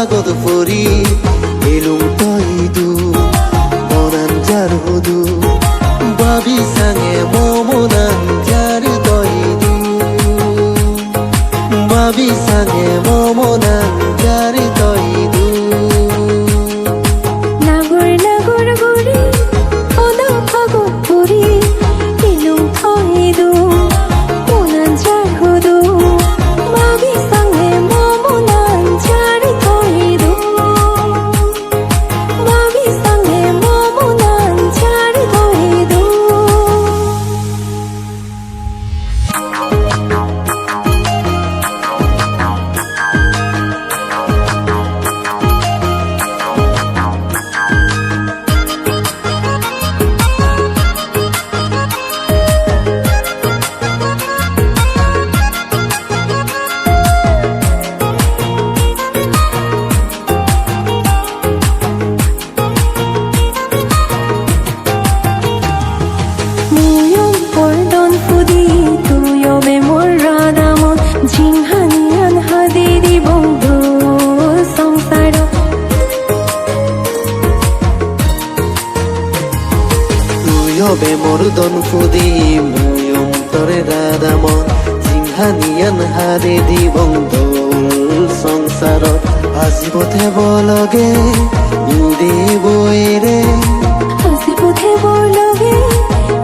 fagot fori elum toidu monan jar hudu babi sange momonan jar toidu babi sange momonan jar toidu nagor nagor gori oda fagot fori elum toidu monan jar hudu babi sange momonan jar toidu babi sange momonan jar toidu হবে মোর দন ফুদি মুই অন্তরে রাধামন জিংহানিয়ান হারে দিবং দোল সংসারত আজি পথে বলগে উদে বইরে আজি পথে বলগে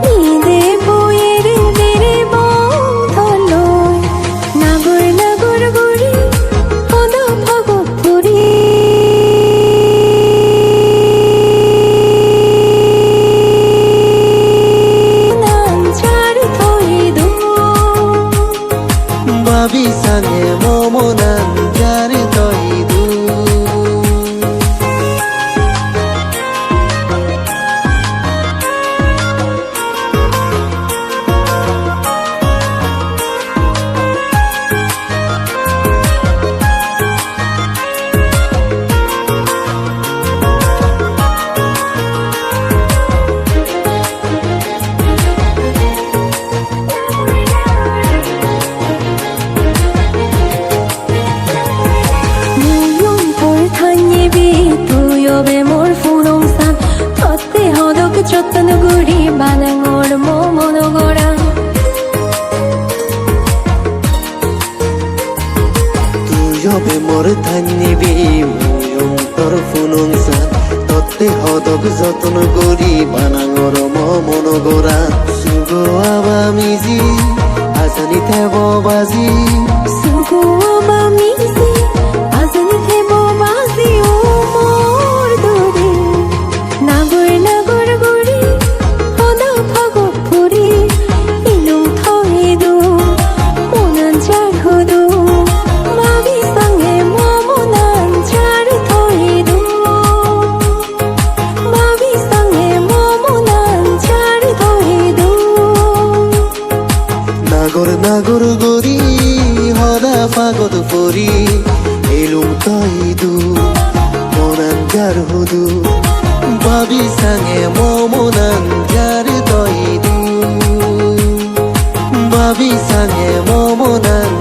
নিদে বইরে বেরে বন্ধলয় নাগর নাগর গরি ওদা ফাগত ফরি babi sange momonan jar toidu যত্ন গুড়ি বানাঙর মনগড়া তুই হবে মোর ধান্যবি মুই অন্তর ফুনংসান তত্তে হদক যত্ন করি বানাঙর মনগড়া সুগো আবা মিজি আজানি থেব বাজি সুগো আবা মিজি আজানি থেব বাজি ও মোর দরে নাগর নাগর গরি ওদা ফাগত ফরি ইলুম থইদু মোনান jar hudu babi sange momonan jar toidu babi sange momonan jar toidu নাগর নাগর গরি হদা ফাগত ফরি এলুম তইদু Manan jar hudu babi sange momonan jar toidu babi sange momonan